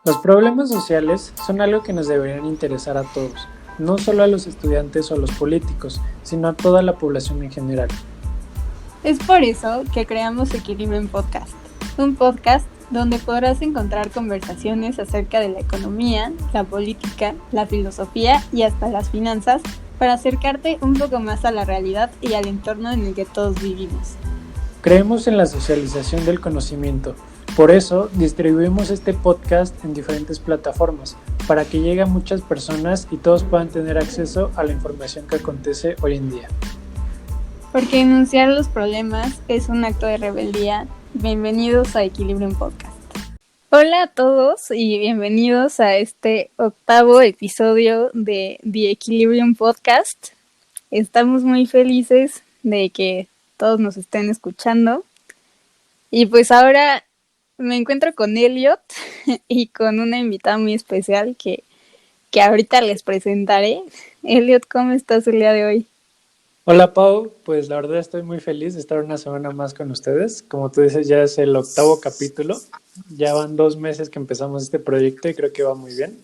Los problemas sociales son algo que nos deberían interesar a todos, no solo a los estudiantes o a los políticos, sino a toda la población en general. Es por eso que creamos Equilibrium Podcast, un podcast donde podrás encontrar conversaciones acerca de la economía, la política, la filosofía y hasta las finanzas para acercarte un poco más a la realidad y al entorno en el que todos vivimos. Creemos en la socialización del conocimiento, por eso distribuimos este podcast en diferentes plataformas, para que llegue a muchas personas y todos puedan tener acceso a la información que acontece hoy en día. Porque denunciar los problemas es un acto de rebeldía. Bienvenidos a Equilibrium Podcast. Hola a todos y bienvenidos a este 8º episodio de The Equilibrium Podcast. Estamos muy felices de que todos nos estén escuchando. Y pues ahora me encuentro con Elliot y con una invitada muy especial que ahorita les presentaré. Elliot, ¿cómo estás el día de hoy? Hola Pau, pues la verdad estoy muy feliz de estar una semana más con ustedes. Como tú dices, ya es el 8º capítulo. Ya van 2 meses que empezamos este proyecto y creo que va muy bien.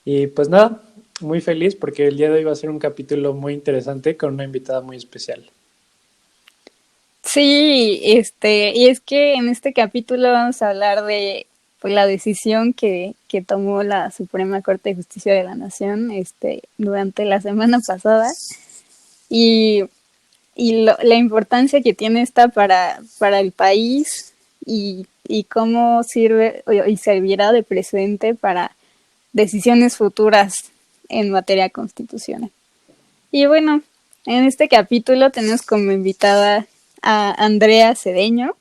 Y pues nada, muy feliz porque el día de hoy va a ser un capítulo muy interesante con una invitada muy especial. Sí, y es que en este capítulo vamos a hablar de pues, la decisión que tomó la Suprema Corte de Justicia de la Nación durante la semana pasada y la importancia que tiene esta para el país y cómo sirve y servirá de precedente para decisiones futuras en materia constitucional. Y bueno, en este capítulo tenemos como invitada a Andrea Cedeño,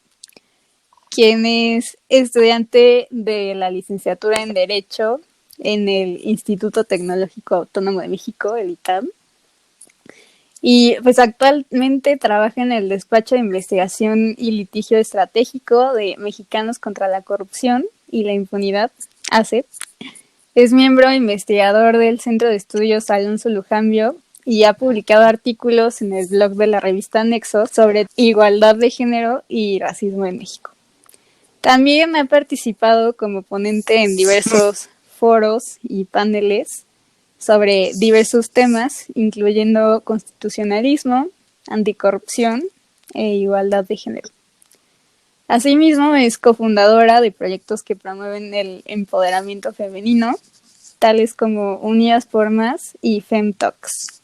quien es estudiante de la licenciatura en Derecho en el Instituto Tecnológico Autónomo de México, el ITAM. Y pues actualmente trabaja en el Despacho de Investigación y Litigio Estratégico de Mexicanos contra la Corrupción y la Impunidad, ACE. Es miembro investigador del Centro de Estudios Alonso Lujambio y ha publicado artículos en el blog de la revista Nexo sobre igualdad de género y racismo en México. También ha participado como ponente en diversos foros y paneles sobre diversos temas, incluyendo constitucionalismo, anticorrupción e igualdad de género. Asimismo, es cofundadora de proyectos que promueven el empoderamiento femenino, tales como Unidas por Más y FemTalks.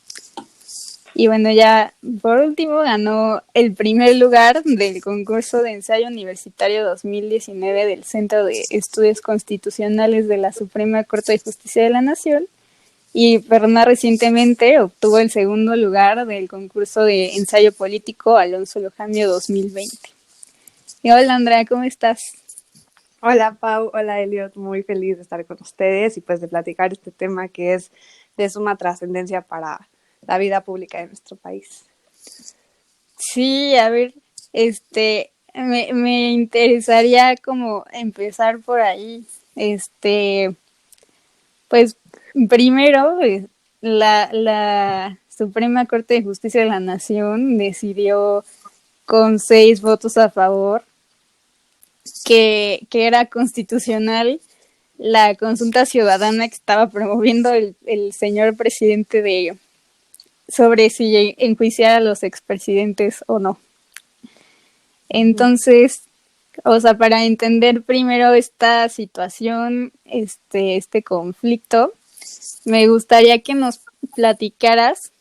Y bueno, ya por último ganó el primer lugar del concurso de ensayo universitario 2019 del Centro de Estudios Constitucionales de la Suprema Corte de Justicia de la Nación. Y más recientemente obtuvo el segundo lugar del concurso de ensayo político Alonso Lujambio 2020. Y hola Andrea, ¿cómo estás? Hola Pau, hola Elliot, muy feliz de estar con ustedes y pues de platicar este tema que es de suma trascendencia para la vida pública de nuestro país. Sí, a ver, me interesaría como empezar por ahí. Pues primero, la Suprema Corte de Justicia de la Nación decidió con 6 votos a favor que era constitucional la consulta ciudadana que estaba promoviendo el señor presidente sobre si enjuiciar a los expresidentes o no. Entonces, o sea, para entender primero esta situación, este conflicto, me gustaría que nos platicaras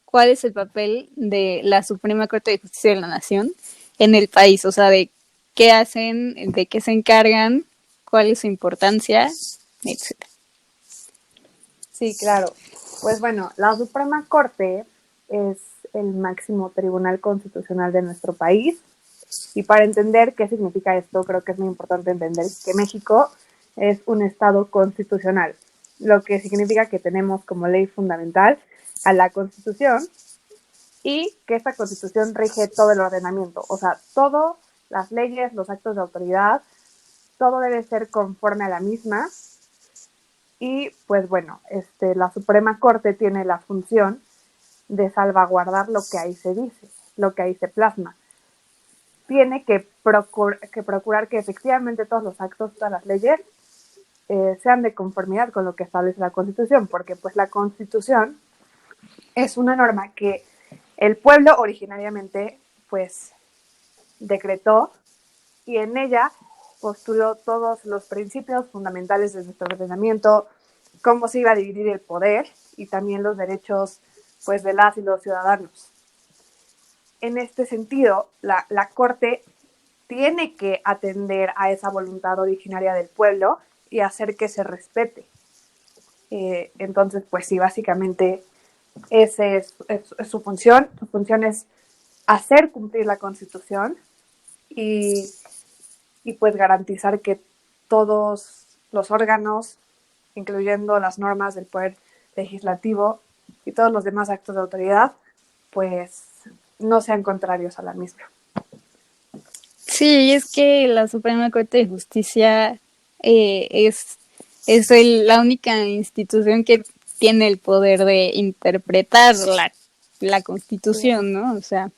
cuál es el papel de la Suprema Corte de Justicia de la Nación en el país, o sea, de qué hacen, de qué se encargan, cuál es su importancia, etc. Sí, claro. Pues bueno, la Suprema Corte es el máximo tribunal constitucional de nuestro país. Y para entender qué significa esto, creo que es muy importante entender que México es un estado constitucional, lo que significa que tenemos como ley fundamental a la Constitución y que esta Constitución rige todo el ordenamiento, o sea, todas las leyes, los actos de autoridad, todo debe ser conforme a la misma. Y pues bueno, la Suprema Corte tiene la función de salvaguardar lo que ahí se dice, lo que ahí se plasma. Tiene que procurar que efectivamente todos los actos, todas las leyes sean de conformidad con lo que establece la Constitución, porque pues la Constitución es una norma que el pueblo originariamente pues decretó y en ella postuló todos los principios fundamentales de nuestro ordenamiento, cómo se iba a dividir el poder y también los derechos pues de las y los ciudadanos. En este sentido, la Corte tiene que atender a esa voluntad originaria del pueblo y hacer que se respete. Entonces, pues sí, básicamente esa es su función. Su función es hacer cumplir la Constitución y, y pues garantizar que todos los órganos, incluyendo las normas del Poder Legislativo y todos los demás actos de autoridad, pues no sean contrarios a la misma. Sí, es que la Suprema Corte de Justicia es la única institución que tiene el poder de interpretar la Constitución, ¿no? O sea,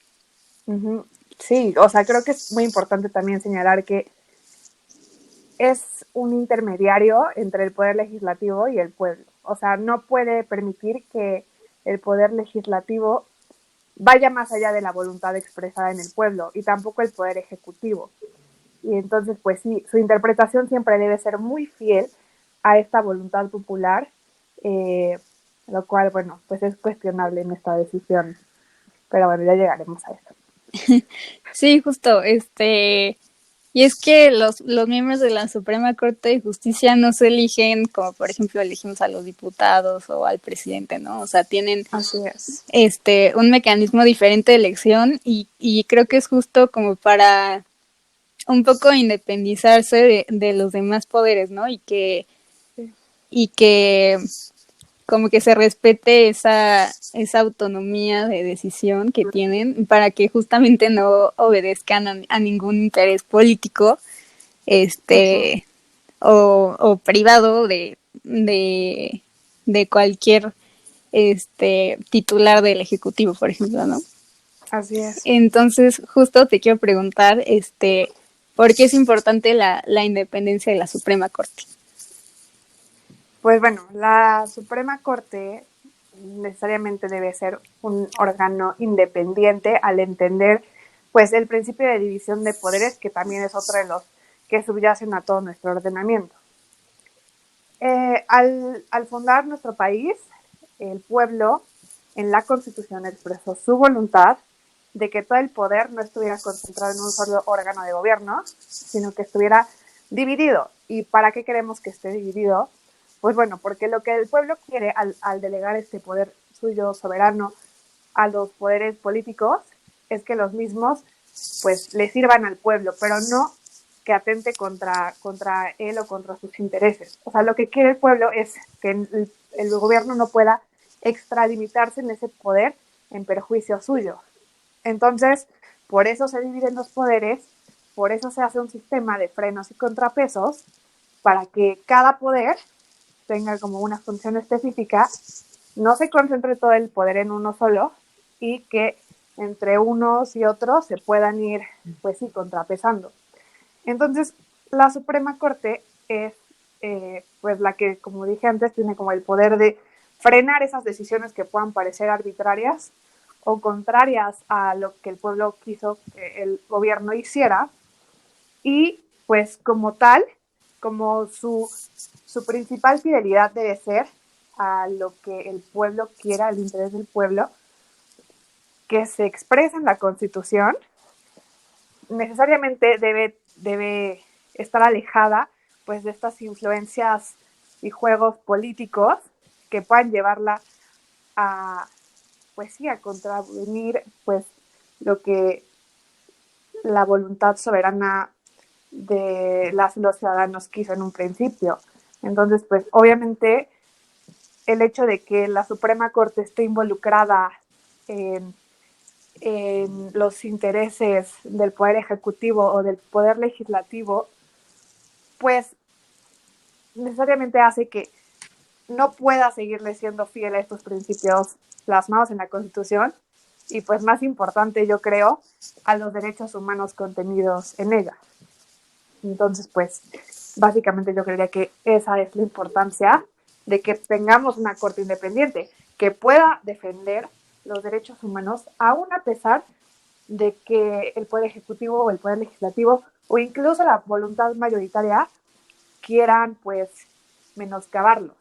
sí, o sea, creo que es muy importante también señalar que es un intermediario entre el poder legislativo y el pueblo. O sea, no puede permitir que el poder legislativo vaya más allá de la voluntad expresada en el pueblo y tampoco el poder ejecutivo. Y entonces, pues sí, su interpretación siempre debe ser muy fiel a esta voluntad popular, lo cual, bueno, pues es cuestionable en esta decisión. Pero bueno, ya llegaremos a eso. sí, justo, y es que los miembros de la Suprema Corte de Justicia no se eligen como, por ejemplo, elegimos a los diputados o al presidente, ¿no? O sea, tienen Así es. un mecanismo diferente de elección y creo que es justo como para un poco independizarse de los demás poderes, ¿no? Y que como que se respete esa autonomía de decisión que tienen para que justamente no obedezcan a ningún interés político o privado de cualquier titular del ejecutivo, por ejemplo, ¿no? Así es. Entonces, justo te quiero preguntar, ¿por qué es importante la independencia de la Suprema Corte? Pues bueno, la Suprema Corte necesariamente debe ser un órgano independiente al entender pues el principio de división de poderes, que también es otro de los que subyacen a todo nuestro ordenamiento. Al fundar nuestro país, el pueblo en la Constitución expresó su voluntad de que todo el poder no estuviera concentrado en un solo órgano de gobierno, sino que estuviera dividido. ¿Y para qué queremos que esté dividido? Pues bueno, porque lo que el pueblo quiere al delegar este poder suyo soberano a los poderes políticos es que los mismos pues le sirvan al pueblo, pero no que atente contra él o contra sus intereses. O sea, lo que quiere el pueblo es que el gobierno no pueda extralimitarse en ese poder en perjuicio suyo. Entonces, por eso se dividen los poderes, por eso se hace un sistema de frenos y contrapesos, para que cada poder tenga como una función específica, no se concentre todo el poder en uno solo y que entre unos y otros se puedan ir, pues sí, contrapesando. Entonces, la Suprema Corte es, pues, la que, como dije antes, tiene como el poder de frenar esas decisiones que puedan parecer arbitrarias o contrarias a lo que el pueblo quiso que el gobierno hiciera. Y, pues, como tal, como su principal fidelidad debe ser a lo que el pueblo quiera, al interés del pueblo, que se expresa en la Constitución, necesariamente debe estar alejada pues de estas influencias y juegos políticos que puedan llevarla a pues sí a contravenir pues lo que la voluntad soberana de los ciudadanos quiso en un principio. Entonces, pues obviamente el hecho de que la Suprema Corte esté involucrada en los intereses del Poder Ejecutivo o del Poder Legislativo, pues necesariamente hace que no pueda seguirle siendo fiel a estos principios plasmados en la Constitución y pues más importante yo creo a los derechos humanos contenidos en ella. Entonces pues básicamente yo creería que esa es la importancia de que tengamos una corte independiente que pueda defender los derechos humanos aún a pesar de que el poder ejecutivo o el poder legislativo o incluso la voluntad mayoritaria quieran pues menoscabarlos.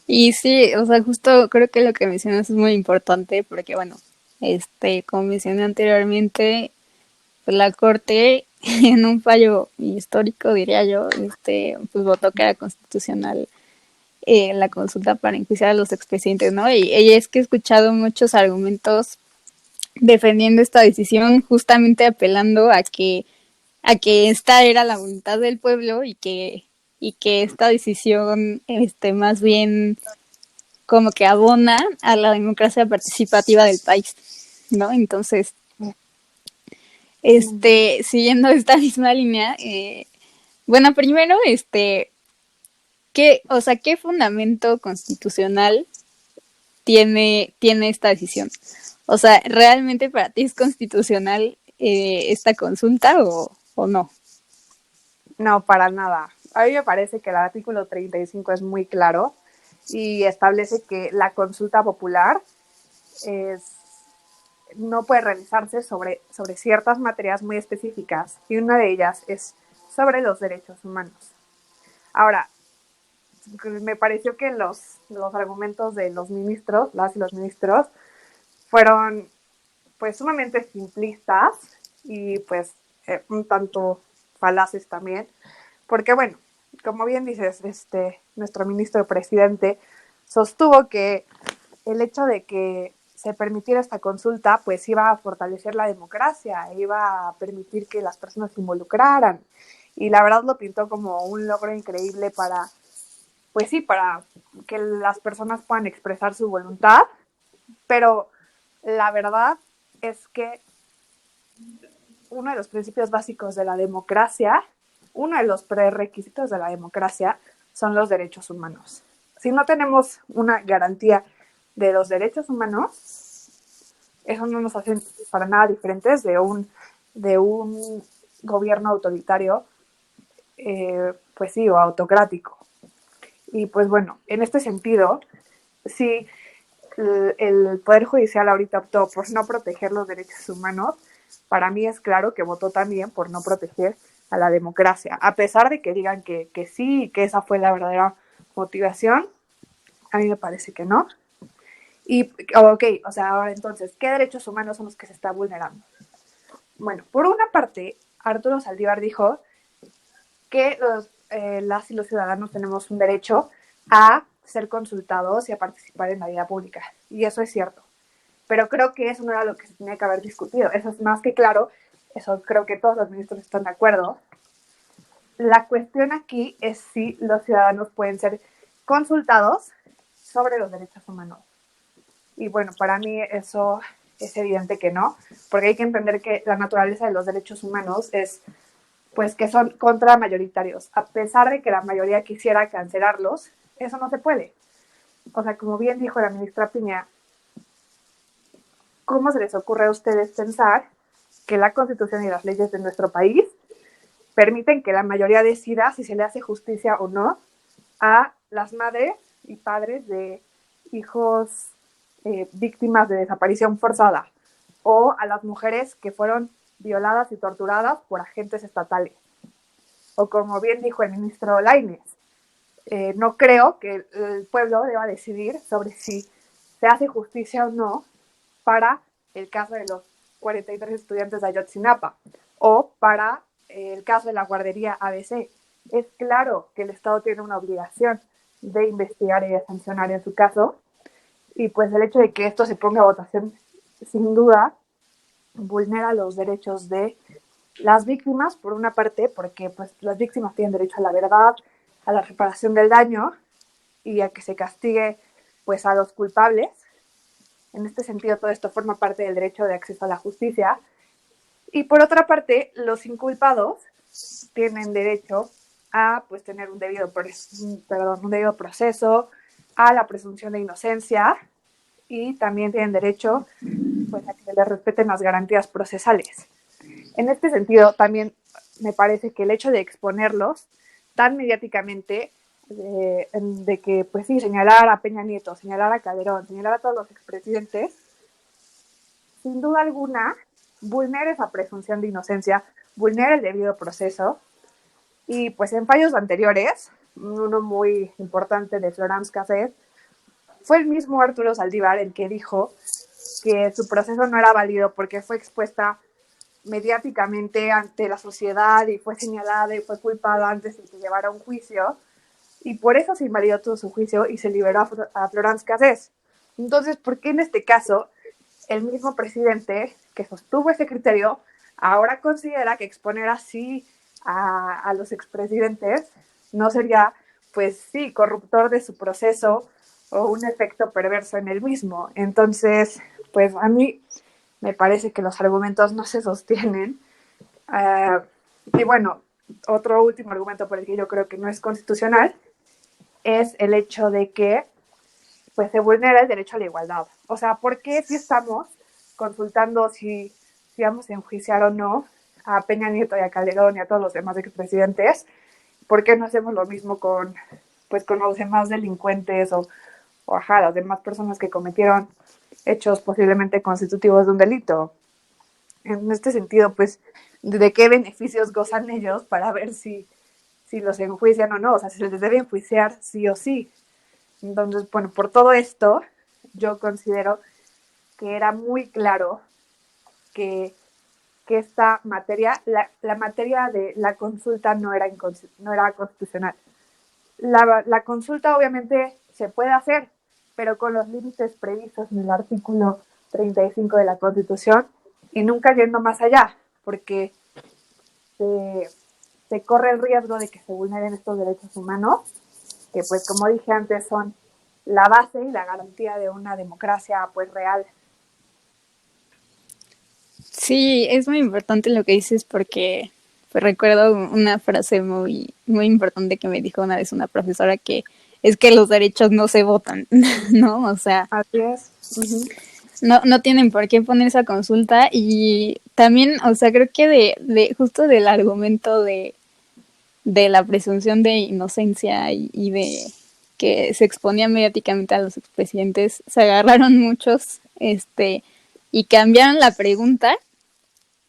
Y sí, o sea, justo creo que lo que mencionas es muy importante porque, bueno, como mencioné anteriormente, pues la Corte, en un fallo histórico, diría yo, pues votó que era constitucional la consulta para enjuiciar a los expresidentes, ¿no? Y es que he escuchado muchos argumentos defendiendo esta decisión, justamente apelando a que esta era la voluntad del pueblo y que esta decisión, más bien como que abona a la democracia participativa del país, ¿no? Entonces, siguiendo esta misma línea, bueno, primero, o sea, ¿qué fundamento constitucional tiene esta decisión? O sea, ¿realmente para ti es constitucional esta consulta o no? No, para nada. A mí me parece que el artículo 35 es muy claro y establece que la consulta popular no puede realizarse sobre ciertas materias muy específicas y una de ellas es sobre los derechos humanos. Ahora, me pareció que los argumentos de los ministros, las y los ministros, fueron pues sumamente simplistas y pues un tanto falaces también, porque bueno, como bien dices, nuestro ministro presidente sostuvo que el hecho de que se permitiera esta consulta, pues iba a fortalecer la democracia, iba a permitir que las personas se involucraran. Y la verdad lo pintó como un logro increíble para, pues sí, para que las personas puedan expresar su voluntad, pero la verdad es que uno de los principios básicos de la democracia, uno de los prerequisitos de la democracia son los derechos humanos. Si no tenemos una garantía de los derechos humanos, eso no nos hace para nada diferentes de un gobierno autoritario, pues sí, o autocrático. Y pues bueno, en este sentido, sí, el Poder Judicial ahorita optó por no proteger los derechos humanos, para mí es claro que votó también por no proteger a la democracia, a pesar de que digan que sí, que esa fue la verdadera motivación, a mí me parece que no. Y, ok, o sea, ahora entonces, ¿qué derechos humanos son los que se está vulnerando? Bueno, por una parte, Arturo Saldívar dijo que las y los ciudadanos tenemos un derecho a ser consultados y a participar en la vida pública. Y eso es cierto. Pero creo que eso no era lo que se tenía que haber discutido. Eso es más que claro. Eso creo que todos los ministros están de acuerdo. La cuestión aquí es si los ciudadanos pueden ser consultados sobre los derechos humanos. Y bueno, para mí eso es evidente que no, porque hay que entender que la naturaleza de los derechos humanos es pues que son contramayoritarios. A pesar de que la mayoría quisiera cancelarlos, eso no se puede. O sea, como bien dijo la ministra Piña, ¿cómo se les ocurre a ustedes pensar que la Constitución y las leyes de nuestro país permiten que la mayoría decida si se le hace justicia o no a las madres y padres de hijos víctimas de desaparición forzada o a las mujeres que fueron violadas y torturadas por agentes estatales? O como bien dijo el ministro Lainez, no creo que el pueblo deba decidir sobre si se hace justicia o no para el caso de los 43 estudiantes de Ayotzinapa o para el caso de la guardería ABC. Es claro que el Estado tiene una obligación de investigar y de sancionar en su caso, y pues el hecho de que esto se ponga a votación, sin duda, vulnera los derechos de las víctimas, por una parte, porque pues las víctimas tienen derecho a la verdad, a la reparación del daño y a que se castigue pues a los culpables. En este sentido, todo esto forma parte del derecho de acceso a la justicia. Y por otra parte, los inculpados tienen derecho a pues tener un debido proceso, a la presunción de inocencia, y también tienen derecho pues a que se les respeten las garantías procesales. En este sentido, también me parece que el hecho de exponerlos tan mediáticamente, de que, pues sí, señalar a Peña Nieto, señalar a Calderón, señalar a todos los expresidentes, sin duda alguna, vulnera esa presunción de inocencia, vulnera el debido proceso. Y pues en fallos anteriores, uno muy importante de Florence Cassés, fue el mismo Arturo Saldívar el que dijo que su proceso no era válido porque fue expuesta mediáticamente ante la sociedad y fue señalada y fue culpada antes de que llevara un juicio, y por eso se invalidó todo su juicio y se liberó a Florence Cassés. Entonces, ¿por qué en este caso el mismo presidente que sostuvo ese criterio ahora considera que exponer así a los expresidentes no sería, pues sí, corruptor de su proceso o un efecto perverso en el mismo? Entonces, pues a mí me parece que los argumentos no se sostienen. Y bueno, otro último argumento por el que yo creo que no es constitucional es el hecho de que pues se vulnera el derecho a la igualdad. O sea, ¿por qué si estamos consultando si vamos a enjuiciar o no a Peña Nieto y a Calderón y a todos los demás expresidentes? ¿Por qué no hacemos lo mismo pues, con los demás delincuentes o las demás personas que cometieron hechos posiblemente constitutivos de un delito? En este sentido, pues, ¿de qué beneficios gozan ellos para ver si los enjuician o no? O sea, si se les debe enjuiciar sí o sí. Entonces, bueno, por todo esto, yo considero que era muy claro que, que esta materia, la materia de la consulta no era constitucional. La consulta obviamente se puede hacer, pero con los límites previstos en el artículo 35 de la Constitución y nunca yendo más allá, porque se, se corre el riesgo de que se vulneren estos derechos humanos, que pues como dije antes son la base y la garantía de una democracia pues real. Sí, es muy importante lo que dices porque pues, recuerdo una frase muy, muy importante que me dijo una vez una profesora que es que los derechos no se votan, ¿no? O sea, Así es. Uh-huh. no tienen por qué ponerse a consulta y también, o sea, creo que de justo del argumento de la presunción de inocencia y de que se exponía mediáticamente a los expresidentes, se agarraron muchos, y cambiaron la pregunta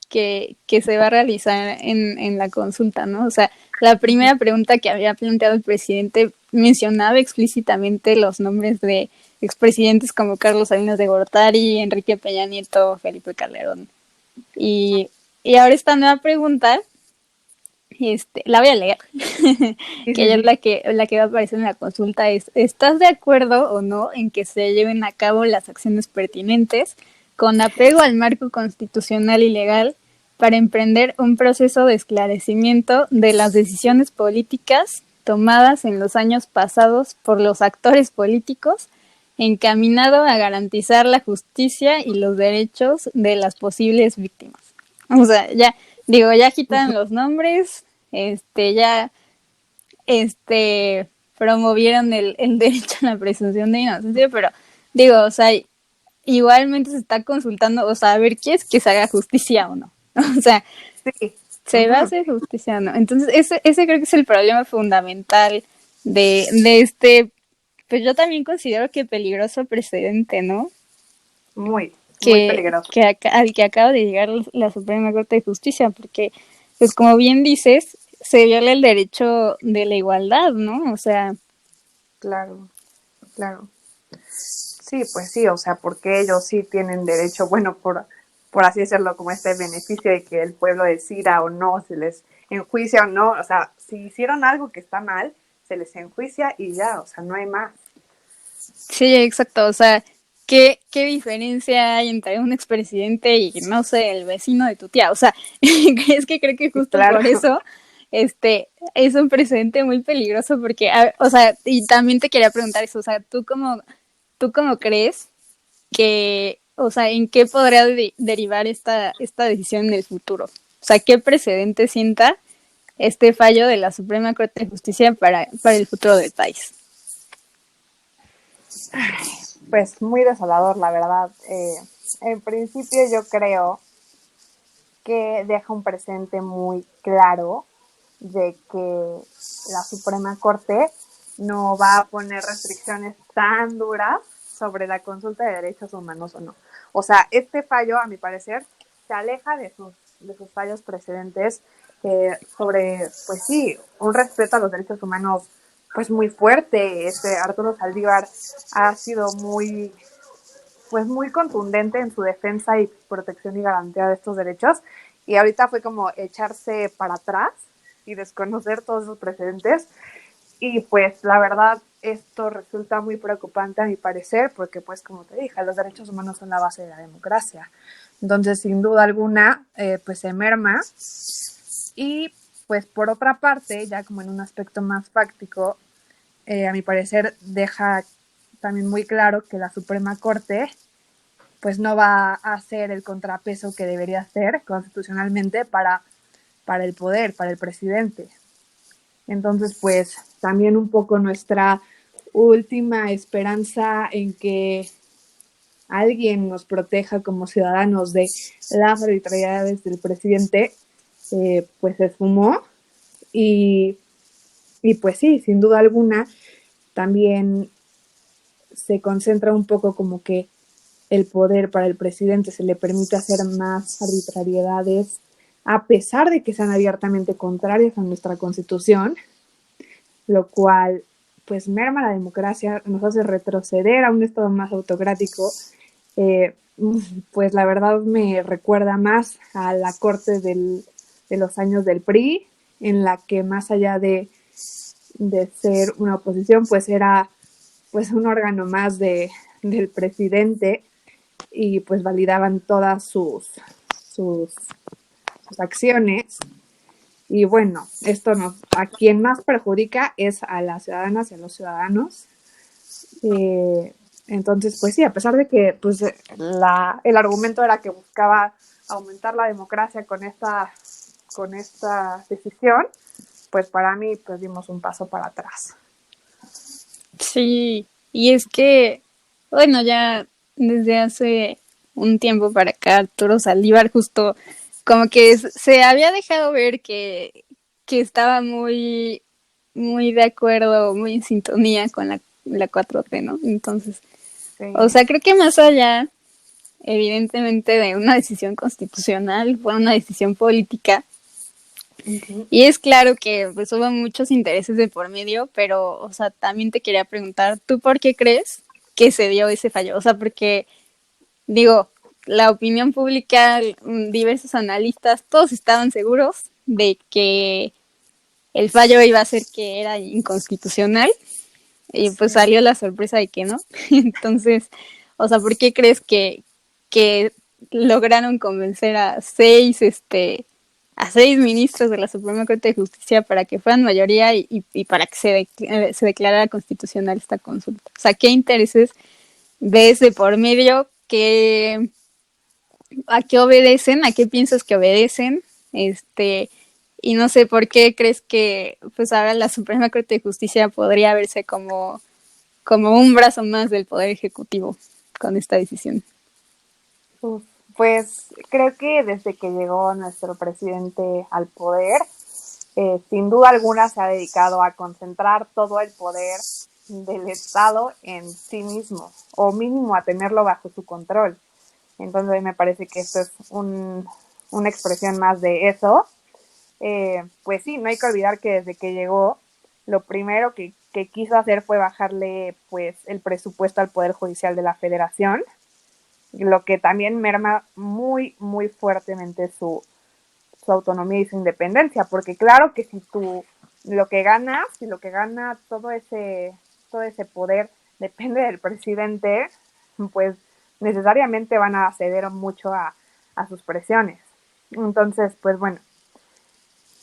que se va a realizar en la consulta, ¿no? O sea, la primera pregunta que había planteado el presidente mencionaba explícitamente los nombres de expresidentes como Carlos Salinas de Gortari, Enrique Peña Nieto, Felipe Calderón. Y ahora esta nueva pregunta, la voy a leer, Sí, que sí, ya es sí. la que va a aparecer en la consulta, es, ¿estás de acuerdo o no en que se lleven a cabo las acciones pertinentes con apego al marco constitucional y legal para emprender un proceso de esclarecimiento de las decisiones políticas tomadas en los años pasados por los actores políticos encaminado a garantizar la justicia y los derechos de las posibles víctimas? O sea, ya, digo, ya quitan los nombres, ya, promovieron el derecho a la presunción de inocencia, pero digo, o sea, igualmente se está consultando, o sea, a ver, ¿quieres que se haga justicia o no? O sea, Sí. ¿se va a Uh-huh. hacer justicia o no? Entonces, ese creo que es el problema fundamental de pues yo también considero que peligroso precedente, ¿no? Muy, muy peligroso. Al que acaba de llegar la Suprema Corte de Justicia, porque, pues como bien dices, se viola el derecho de la igualdad, ¿no? O sea, Claro, claro. Sí, pues sí, o sea, porque ellos sí tienen derecho, bueno, por así decirlo, como este beneficio de que el pueblo decida o no, se les enjuicia o no, o sea, si hicieron algo que está mal, se les enjuicia y ya, o sea, no hay más. sí, exacto, o sea, ¿qué diferencia hay entre un expresidente y, no sé, el vecino de tu tía? O sea, es que creo que Sí, justo claro. por eso, es un precedente muy peligroso porque, o sea, y también te quería preguntar eso, o sea, tú cómo crees que, o sea, en qué podría derivar esta decisión en el futuro? O sea, ¿qué precedente sienta este fallo de la Suprema Corte de Justicia para el futuro del país? Pues muy desolador, la verdad. En principio yo creo que deja un precedente muy claro de que la Suprema Corte no va a poner restricciones tan duras sobre la consulta de derechos humanos o no. O sea, este fallo, a mi parecer, se aleja de sus fallos precedentes sobre, pues sí, un respeto a los derechos humanos pues muy fuerte. Arturo Saldívar ha sido muy contundente en su defensa y protección y garantía de estos derechos, y ahorita fue como echarse para atrás y desconocer todos esos precedentes, y pues la verdad esto resulta muy preocupante a mi parecer, porque pues como te dije, los derechos humanos son la base de la democracia. Entonces sin duda alguna pues se merma. Y pues por otra parte, ya como en un aspecto más fáctico, a mi parecer deja también muy claro que la Suprema Corte pues no va a ser el contrapeso que debería ser constitucionalmente para el poder, para el presidente. Entonces, pues también un poco nuestra última esperanza en que alguien nos proteja como ciudadanos de las arbitrariedades del presidente, pues se esfumó. Y, y pues sí, sin duda alguna, también se concentra un poco como que el poder para el presidente se le permite hacer más arbitrariedades a pesar de que sean abiertamente contrarias a nuestra constitución, lo cual pues merma la democracia, nos hace retroceder a un estado más autocrático. eh, pues la verdad me recuerda más a la corte de los años del PRI, en la que más allá de ser una oposición, pues era pues un órgano más del presidente, y pues validaban todas sus, sus acciones. Y bueno, a quien más perjudica es a las ciudadanas y a los ciudadanos. Entonces, pues sí, a pesar de que pues, el argumento era que buscaba aumentar la democracia con esta decisión, pues para mí pues dimos un paso para atrás. Sí, y es que, bueno, ya desde hace un tiempo para acá, Arturo Saldívar justo como que se había dejado ver que estaba muy de acuerdo, muy en sintonía con la 4T, ¿no? Entonces, o Sí. sea, creo que más allá, evidentemente, de una decisión constitucional, fue una decisión política. Uh-huh. Y es claro que pues hubo muchos intereses de por medio, pero, o sea, también te quería preguntar, ¿tú por qué crees que se dio ese fallo? O sea, porque, digo, la opinión pública, diversos analistas, todos estaban seguros de que el fallo iba a ser que era inconstitucional, y pues Sí. salió la sorpresa de que no. Entonces, o sea, ¿por qué crees que lograron convencer a seis ministros de la Suprema Corte de Justicia para que fueran mayoría y para que se declarara constitucional esta consulta? O sea, ¿qué intereses ves de por medio? ¿A qué obedecen? ¿A qué piensas que obedecen? Y no sé por qué crees que pues ahora la Suprema Corte de Justicia podría verse como un brazo más del Poder Ejecutivo con esta decisión. Pues creo que desde que llegó nuestro presidente al poder, sin duda alguna se ha dedicado a concentrar todo el poder del Estado en sí mismo, o mínimo a tenerlo bajo su control. Entonces me parece que esto es una expresión más de eso. Pues sí, no hay que olvidar que desde que llegó, lo primero que quiso hacer fue bajarle pues el presupuesto al Poder Judicial de la Federación, lo que también merma muy fuertemente su autonomía y su independencia, porque claro que si tú si lo que gana todo ese poder depende del presidente, pues necesariamente van a ceder mucho a sus presiones. Entonces, pues bueno,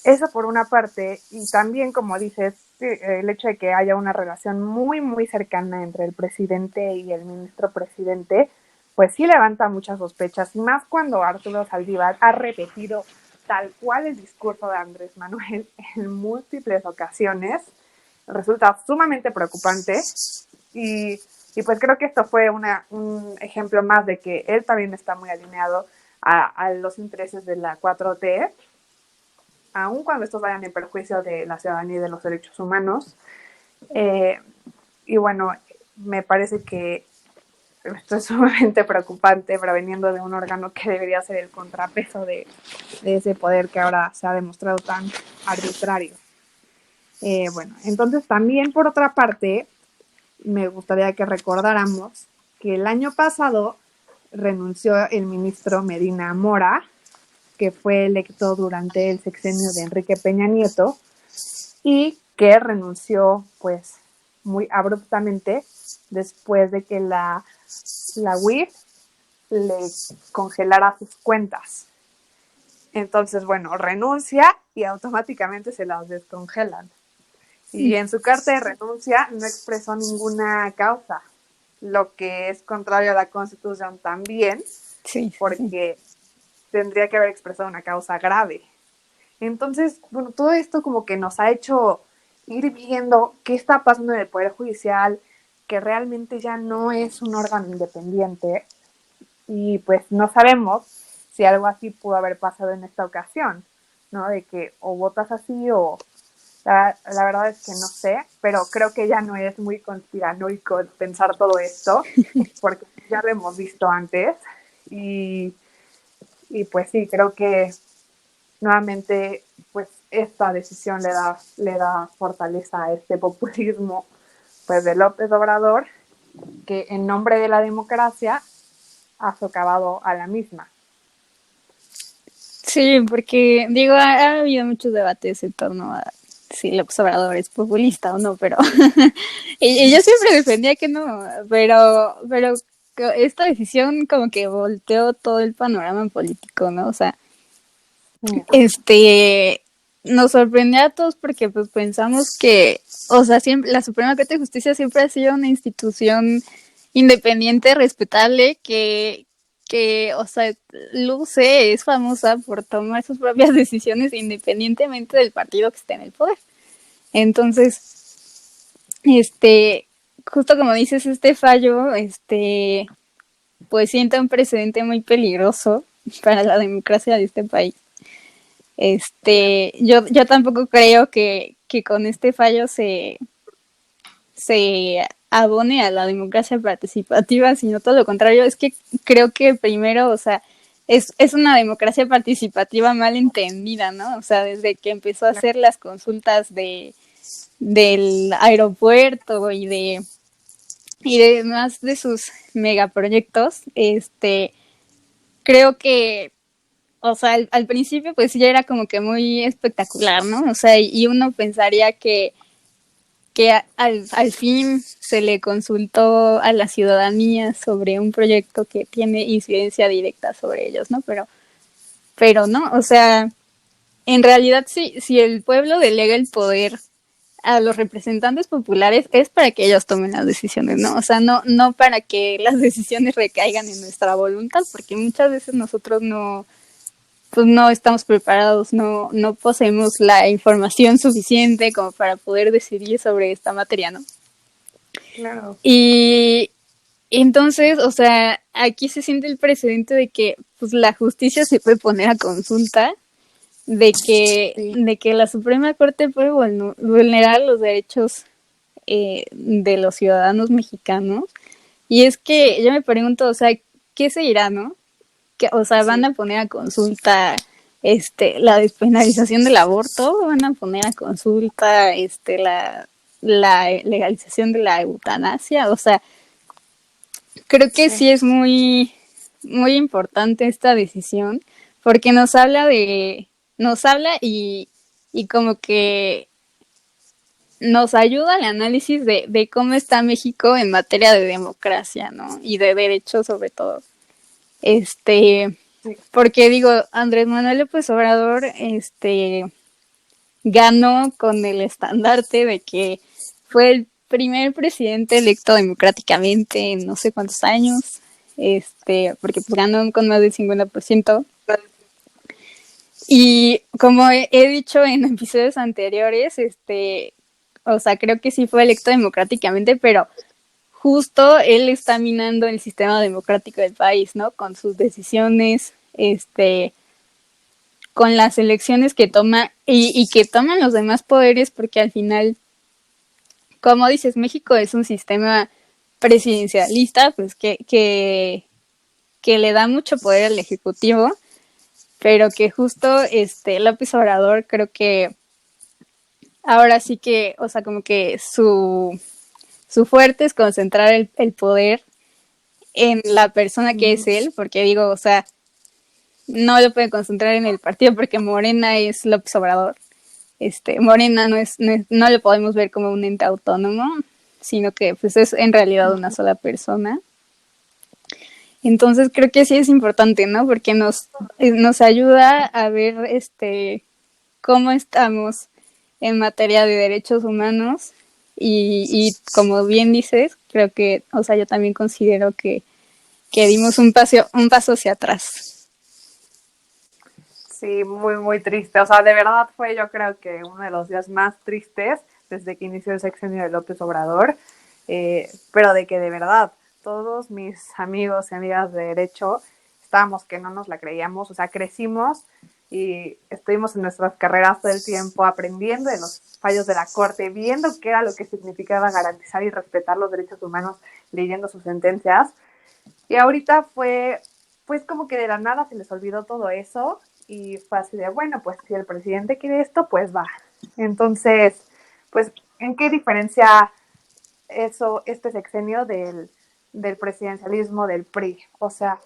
eso por una parte, y también como dices, el hecho de que haya una relación muy cercana entre el presidente y el ministro presidente, pues sí levanta muchas sospechas, y más cuando Arturo Saldívar ha repetido tal cual el discurso de Andrés Manuel en múltiples ocasiones, resulta sumamente preocupante. Y, y pues creo que esto fue un ejemplo más de que él también está muy alineado a los intereses de la 4T, aun cuando estos vayan en perjuicio de la ciudadanía y de los derechos humanos. Y bueno, me parece que esto es sumamente preocupante, proveniendo de un órgano que debería ser el contrapeso de ese poder que ahora se ha demostrado tan arbitrario. Bueno, entonces también por otra parte, me gustaría que recordáramos que el año pasado renunció el ministro Medina Mora, que fue electo durante el sexenio de Enrique Peña Nieto y que renunció pues muy abruptamente después de que la UIF le congelara sus cuentas. Entonces, bueno, renuncia y automáticamente se las descongelan. Y en su carta de renuncia no expresó ninguna causa, lo que es contrario a la Constitución también, Sí, porque tendría que haber expresado una causa grave. Entonces, bueno, todo esto como que nos ha hecho ir viendo qué está pasando en el Poder Judicial, que realmente ya no es un órgano independiente, y pues no sabemos si algo así pudo haber pasado en esta ocasión, ¿no? De que o votas así o la verdad es que no sé, pero creo que ya no es muy conspiranoico pensar todo esto, porque ya lo hemos visto antes y, y pues sí, creo que nuevamente pues esta decisión le da fortaleza a este populismo pues de López Obrador, que en nombre de la democracia ha socavado a la misma. sí, porque digo, ha habido muchos debates en torno a si López Obrador es populista o no, pero y yo siempre defendía que no, pero esta decisión como que volteó todo el panorama político, ¿no? O sea, nos sorprendió a todos porque pues pensamos que, o sea, siempre la Suprema Corte de Justicia siempre ha sido una institución independiente, respetable, o sea, luce, es famosa por tomar sus propias decisiones independientemente del partido que esté en el poder. Entonces, justo como dices, este fallo, pues sienta un precedente muy peligroso para la democracia de este país. Yo tampoco creo que con este fallo se abone a la democracia participativa, sino todo lo contrario. Es que creo que primero, o sea, es una democracia participativa mal entendida, ¿no? O sea, desde que empezó a hacer las consultas del aeropuerto y más de sus megaproyectos, creo que, o sea, al principio pues ya era como que muy espectacular, ¿no? O sea, y uno pensaría que al fin se le consultó a la ciudadanía sobre un proyecto que tiene incidencia directa sobre ellos, ¿no? Pero no, o sea, en realidad si el pueblo delega el poder a los representantes populares es para que ellos tomen las decisiones, ¿no? O sea, no para que las decisiones recaigan en nuestra voluntad, porque muchas veces nosotros pues no estamos preparados, no poseemos la información suficiente como para poder decidir sobre esta materia, ¿no? Claro. Y entonces, o sea, aquí se siente el precedente de que pues la justicia se puede poner a consulta, de que la Suprema Corte puede vulnerar los derechos de los ciudadanos mexicanos. Y es que yo me pregunto, o sea, ¿qué se irá, no? O sea, van a poner a consulta la despenalización del aborto, van a poner a consulta la legalización de la eutanasia, o sea, creo que sí es muy, muy importante esta decisión, porque nos habla y como que nos ayuda al análisis de cómo está México en materia de democracia, ¿no? Y de derechos sobre todo. Porque digo, Andrés Manuel López Obrador, ganó con el estandarte de que fue el primer presidente electo democráticamente en no sé cuántos años, porque pues ganó con más del 50%. Y como he dicho en episodios anteriores, o sea, creo que sí fue electo democráticamente, pero justo él está minando el sistema democrático del país, ¿no? Con sus decisiones, con las elecciones que toma y que toman los demás poderes, porque al final, como dices, México es un sistema presidencialista, pues que le da mucho poder al Ejecutivo, pero que justo López Obrador creo que ahora sí que, o sea, como que su fuerte es concentrar el poder en la persona que es él, porque digo, o sea, no lo puede concentrar en el partido porque Morena es López Obrador. Morena no lo podemos ver como un ente autónomo, sino que pues es en realidad una sola persona. Entonces creo que sí es importante, ¿no? Porque nos ayuda a ver cómo estamos en materia de derechos humanos y como bien dices, creo que, o sea, yo también considero que dimos un paso hacia atrás. Sí, muy, muy triste. O sea, de verdad fue yo creo que uno de los días más tristes desde que inició el sexenio de López Obrador, pero de que de verdad todos mis amigos y amigas de derecho estábamos que no nos la creíamos, o sea, crecimos y estuvimos en nuestras carreras todo el tiempo aprendiendo de los fallos de la Corte, viendo qué era lo que significaba garantizar y respetar los derechos humanos, leyendo sus sentencias. Y ahorita fue, pues como que de la nada se les olvidó todo eso y fue así de, bueno, pues si el presidente quiere esto, pues va. Entonces, pues, ¿en qué diferencia eso, este sexenio del presidencialismo del PRI? O sea,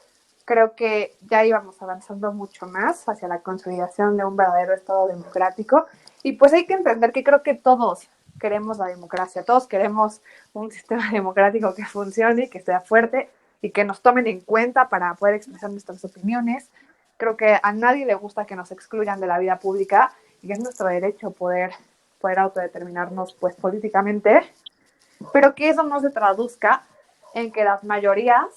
creo que ya íbamos avanzando mucho más hacia la consolidación de un verdadero Estado democrático y pues hay que entender que creo que todos queremos la democracia, todos queremos un sistema democrático que funcione, que sea fuerte y que nos tomen en cuenta para poder expresar nuestras opiniones. Creo que a nadie le gusta que nos excluyan de la vida pública y es nuestro derecho poder autodeterminarnos pues políticamente, pero que eso no se traduzca en que las mayorías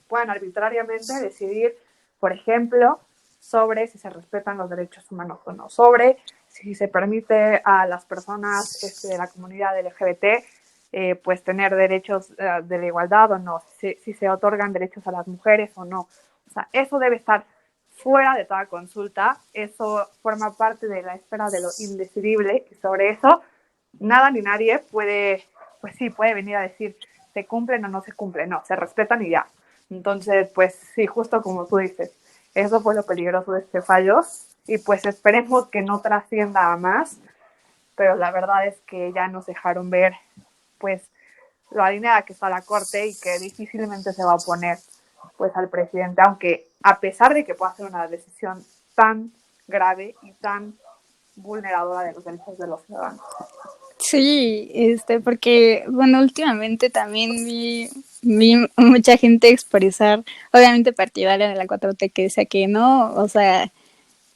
puedan arbitrariamente decidir, por ejemplo, sobre si se respetan los derechos humanos o no, sobre si se permite a las personas de la comunidad LGBT pues tener derechos de la igualdad o no, si se otorgan derechos a las mujeres o no. O sea, eso debe estar fuera de toda consulta, eso forma parte de la esfera de lo indecidible y sobre eso nada ni nadie puede, pues sí, puede venir a decir se cumplen o no se cumplen, no, se respetan y ya. Entonces, pues sí, justo como tú dices, eso fue lo peligroso de este fallo y pues esperemos que no trascienda a más, pero la verdad es que ya nos dejaron ver pues lo alineada que está la Corte y que difícilmente se va a oponer pues al presidente, aunque a pesar de que pueda ser una decisión tan grave y tan vulneradora de los derechos de los ciudadanos. Sí, porque, bueno, últimamente también vi mucha gente expresar, obviamente partidaria de la 4T, que decía que no, o sea,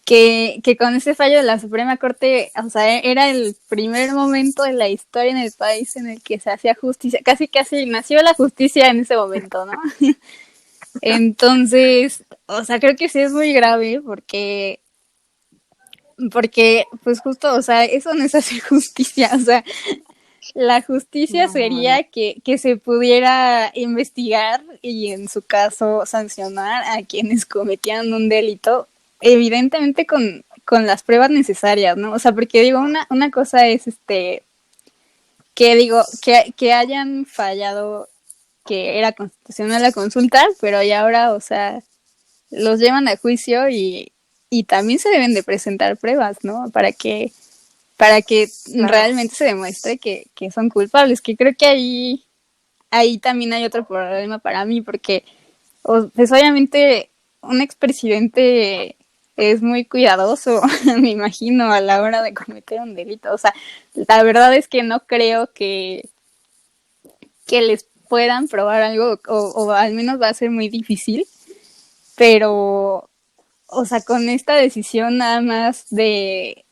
que con ese fallo de la Suprema Corte, o sea, era el primer momento de la historia en el país en el que se hacía justicia, casi casi nació la justicia en ese momento, ¿no? Entonces, o sea, creo que sí es muy grave porque pues justo, o sea, eso no es hacer justicia, o sea, la justicia sería que se pudiera investigar y en su caso sancionar a quienes cometían un delito, evidentemente con las pruebas necesarias, ¿no? O sea, porque digo, una cosa es que digo, que hayan fallado que era constitucional la consulta, pero ya ahora, o sea, los llevan a juicio y también se deben de presentar pruebas, ¿no? Para que Claro. realmente se demuestre que son culpables, que creo que ahí también hay otro problema para mí, porque pues obviamente un expresidente es muy cuidadoso, me imagino, a la hora de cometer un delito. O sea, la verdad es que no creo que les puedan probar algo, o al menos va a ser muy difícil, pero, o sea, con esta decisión nada más de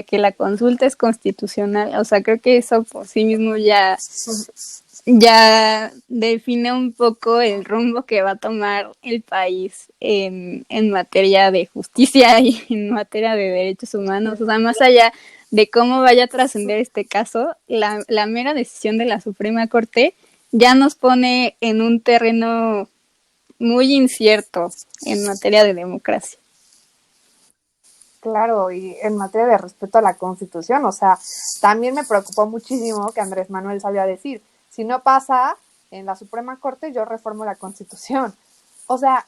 que la consulta es constitucional, o sea, creo que eso por sí mismo ya define un poco el rumbo que va a tomar el país en materia de justicia y en materia de derechos humanos. O sea, más allá de cómo vaya a trascender este caso, la mera decisión de la Suprema Corte ya nos pone en un terreno muy incierto en materia de democracia. Claro, y en materia de respeto a la Constitución, o sea, también me preocupó muchísimo que Andrés Manuel salió a decir, si no pasa en la Suprema Corte, yo reformo la Constitución. O sea,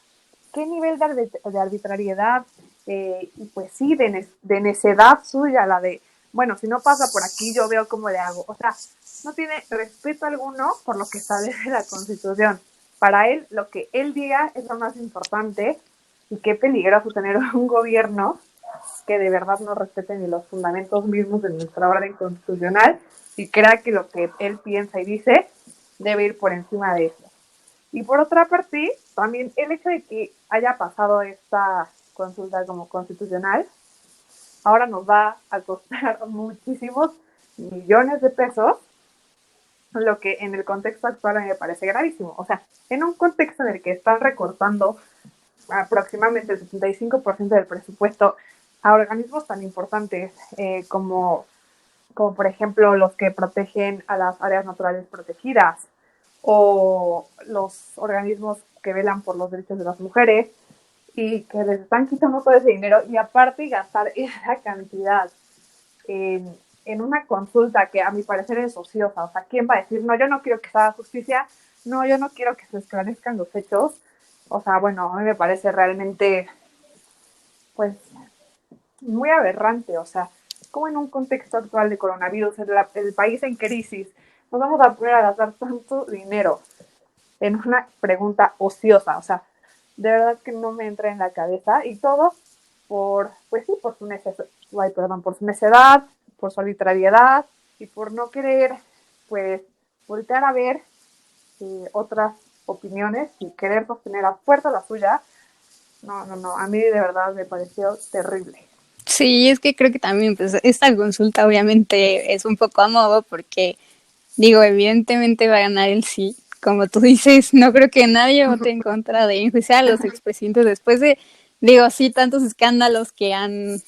¿qué nivel de arbitrariedad y pues sí, de necedad suya, la de, bueno, si no pasa por aquí, yo veo cómo le hago? O sea, no tiene respeto alguno por lo que establece la Constitución. Para él, lo que él diga es lo más importante y qué peligroso tener un gobierno que de verdad no respete ni los fundamentos mismos de nuestra orden constitucional y crea que lo que él piensa y dice debe ir por encima de eso. Y por otra parte, también el hecho de que haya pasado esta consulta como constitucional, ahora nos va a costar muchísimos millones de pesos, lo que en el contexto actual a mí me parece gravísimo. O sea, en un contexto en el que están recortando aproximadamente el 75% del presupuesto a organismos tan importantes como por ejemplo los que protegen a las áreas naturales protegidas o los organismos que velan por los derechos de las mujeres y que les están quitando todo ese dinero y aparte gastar esa cantidad en una consulta que a mi parecer es ociosa. O sea, ¿quién va a decir, no, yo no quiero que se haga justicia, no, yo no quiero que se esclarezcan los hechos? O sea, bueno, a mí me parece realmente, pues, muy aberrante. O sea, como en un contexto actual de coronavirus, el país en crisis, nos vamos a poner a gastar tanto dinero en una pregunta ociosa. O sea, de verdad que no me entra en la cabeza y todo pues sí, por su necedad, por su arbitrariedad y por no querer, pues, voltear a ver otras opiniones y querer sostener a fuerza la suya. No, no, no, a mí de verdad me pareció terrible. Sí, es que creo que también pues esta consulta obviamente es un poco a modo porque digo, evidentemente va a ganar el sí. Como tú dices, no creo que nadie vote en contra de enjuiciar a los expresidentes después de, digo, sí, tantos escándalos que han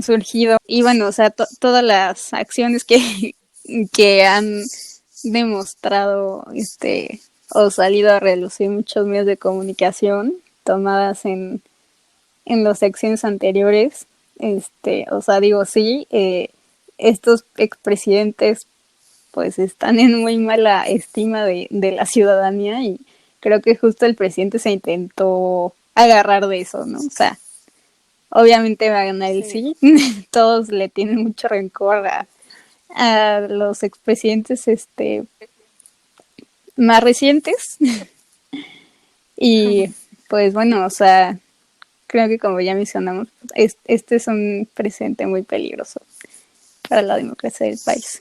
surgido. Y bueno, o sea, todas las acciones que han demostrado, o salido a relucir muchos medios de comunicación tomadas en las secciones anteriores, o sea, digo, sí, estos expresidentes pues están en muy mala estima de la ciudadanía y creo que justo el presidente se intentó agarrar de eso, ¿no? O sea, obviamente va a ganar el sí, todos le tienen mucho rencor a los expresidentes más recientes y pues bueno, o sea, creo que como ya mencionamos, este es un presente muy peligroso para la democracia del país.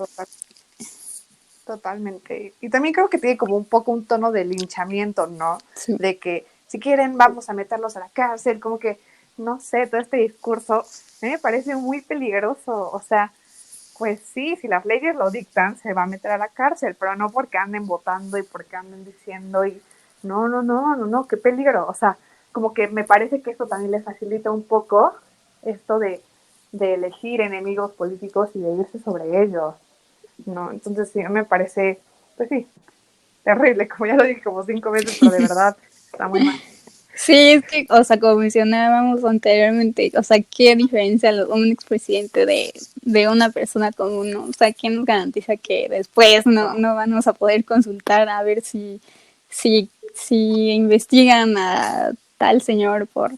Totalmente. Y también creo que tiene como un poco un tono de linchamiento, ¿no? Sí. De que si quieren vamos a meterlos a la cárcel, como que, no sé, todo este discurso a mí me parece muy peligroso. O sea, pues sí, si las leyes lo dictan, se va a meter a la cárcel, pero no porque anden votando y porque anden diciendo y no, no, no, no, no, qué peligro. O sea, como que me parece que esto también le facilita un poco esto de elegir enemigos políticos y de irse sobre ellos. No, entonces sí, me parece, pues sí, terrible, como ya lo dije como 5 veces, pero de verdad está muy mal. Sí, es que, o sea, como mencionábamos anteriormente, o sea, ¿qué diferencia un expresidente de una persona común, ¿no? O sea, ¿quién nos garantiza que después no vamos a poder consultar a ver si investigan a tal señor por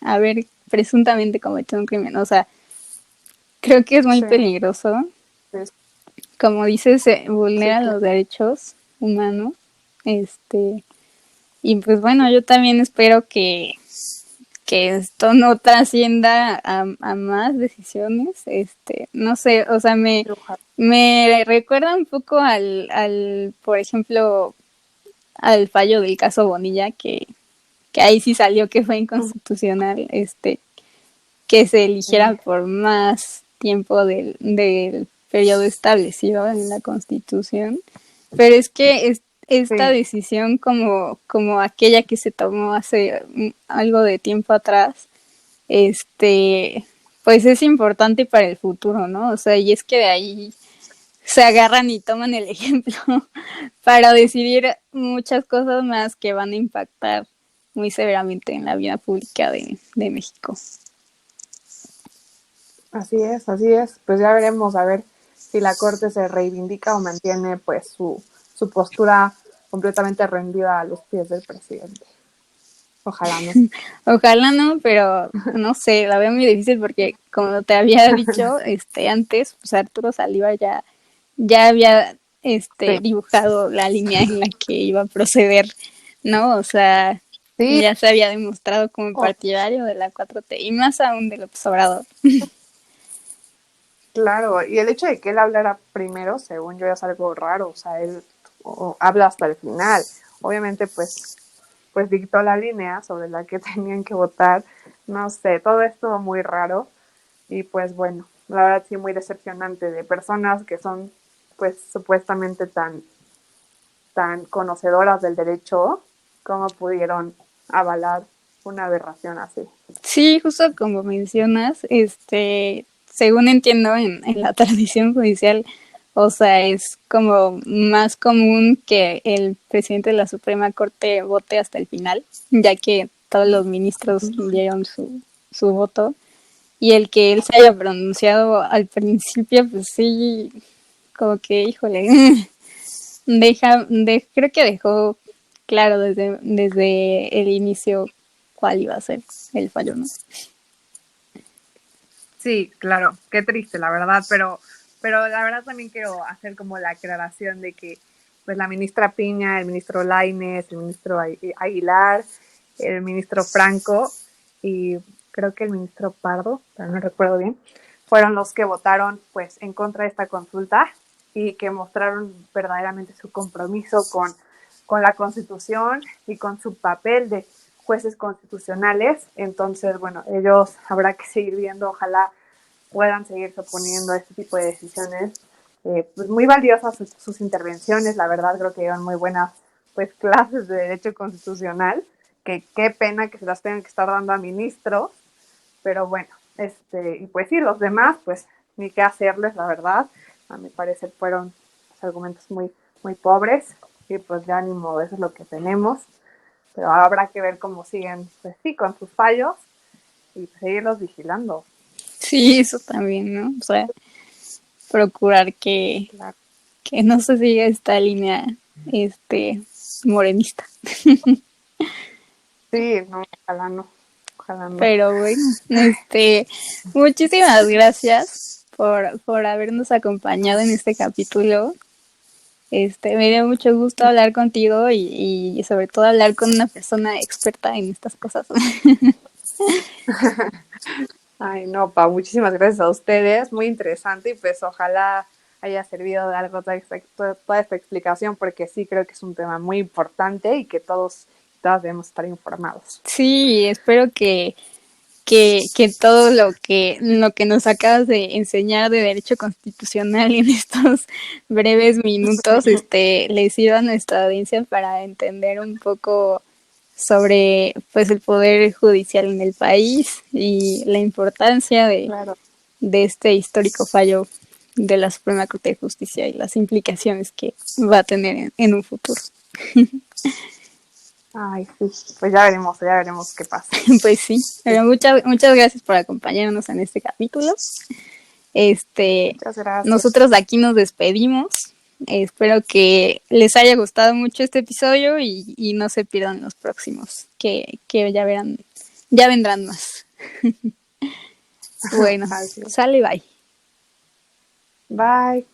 haber presuntamente cometido un crimen? O sea, creo que es muy peligroso. Como dices, se vulneran los derechos humanos. Y pues bueno, yo también espero que esto no trascienda a más decisiones. No sé, o sea, me recuerda un poco por ejemplo, al fallo del caso Bonilla, que ahí sí salió que fue inconstitucional, que se eligiera por más tiempo del periodo establecido en la Constitución. Pero es que esta decisión como aquella que se tomó hace algo de tiempo atrás, pues es importante para el futuro, ¿no? O sea, y es que de ahí se agarran y toman el ejemplo para decidir muchas cosas más que van a impactar muy severamente en la vida pública de México. Así es, así es. Pues ya veremos a ver si la Corte se reivindica o mantiene pues su postura completamente rendida a los pies del presidente. Ojalá no. Ojalá no, pero no sé, la veo muy difícil porque como te había dicho antes, pues Arturo Saldívar ya había Sí. dibujado la línea en la que iba a proceder, ¿no? O sea, Sí, ya se había demostrado como oh, partidario de la 4T y más aún de López Obrador. claro. Y el hecho de que él hablara primero, según yo, es algo raro. O sea, él habla hasta el final. Obviamente, pues dictó la línea sobre la que tenían que votar. No sé, todo esto muy raro. Y pues bueno, la verdad sí muy decepcionante de personas que son pues supuestamente tan conocedoras del derecho, como pudieron avalar una aberración así. Sí, justo como mencionas, según entiendo en la tradición judicial, o sea, es como más común que el presidente de la Suprema Corte vote hasta el final, ya que todos los ministros dieron su voto, y el que él se haya pronunciado al principio, pues sí, como que, híjole, creo que dejó claro desde el inicio cuál iba a ser el fallo, ¿no? Sí, claro, qué triste, la verdad, pero la verdad también quiero hacer como la aclaración de que pues la ministra Piña, el ministro Lainez, el ministro Aguilar, el ministro Franco y creo que el ministro Pardo, pero no recuerdo bien, fueron los que votaron pues en contra de esta consulta y que mostraron verdaderamente su compromiso con la Constitución y con su papel de jueces constitucionales. Entonces, bueno, ellos habrá que seguir viendo, ojalá puedan seguirse oponiendo a este tipo de decisiones. Pues muy valiosas sus intervenciones, la verdad creo que dieron muy buenas pues clases de derecho constitucional, que qué pena que se las tengan que estar dando a ministros, pero bueno, y pues sí, los demás, pues ni qué hacerles, la verdad, a mi parecer fueron argumentos muy pobres, y pues ya ni modo, eso es lo que tenemos, pero habrá que ver cómo siguen, pues sí, con sus fallos, y seguirlos vigilando. Sí, eso también, ¿no? O sea, procurar Claro. que no se siga esta línea, morenista. Sí, no, ojalá no, ojalá no. Pero bueno, muchísimas gracias por habernos acompañado en este capítulo. Me dio mucho gusto hablar contigo y sobre todo hablar con una persona experta en estas cosas. Ay, no, Pa, muchísimas gracias a ustedes, muy interesante y pues ojalá haya servido de algo toda esta explicación porque sí creo que es un tema muy importante y que todos y todas debemos estar informados. Sí, espero que todo lo que nos acabas de enseñar de derecho constitucional en estos breves minutos, le sirva a nuestra audiencia para entender un poco sobre pues el poder judicial en el país y la importancia Claro. de este histórico fallo de la Suprema Corte de Justicia y las implicaciones que va a tener en un futuro. Ay, sí, pues ya veremos qué pasa. Pues sí, pero muchas gracias por acompañarnos en este capítulo. Muchas gracias. Nosotros de aquí nos despedimos. Espero que les haya gustado mucho este episodio y no se pierdan los próximos, que ya vendrán más. Bueno, Así. sale, bye. Bye.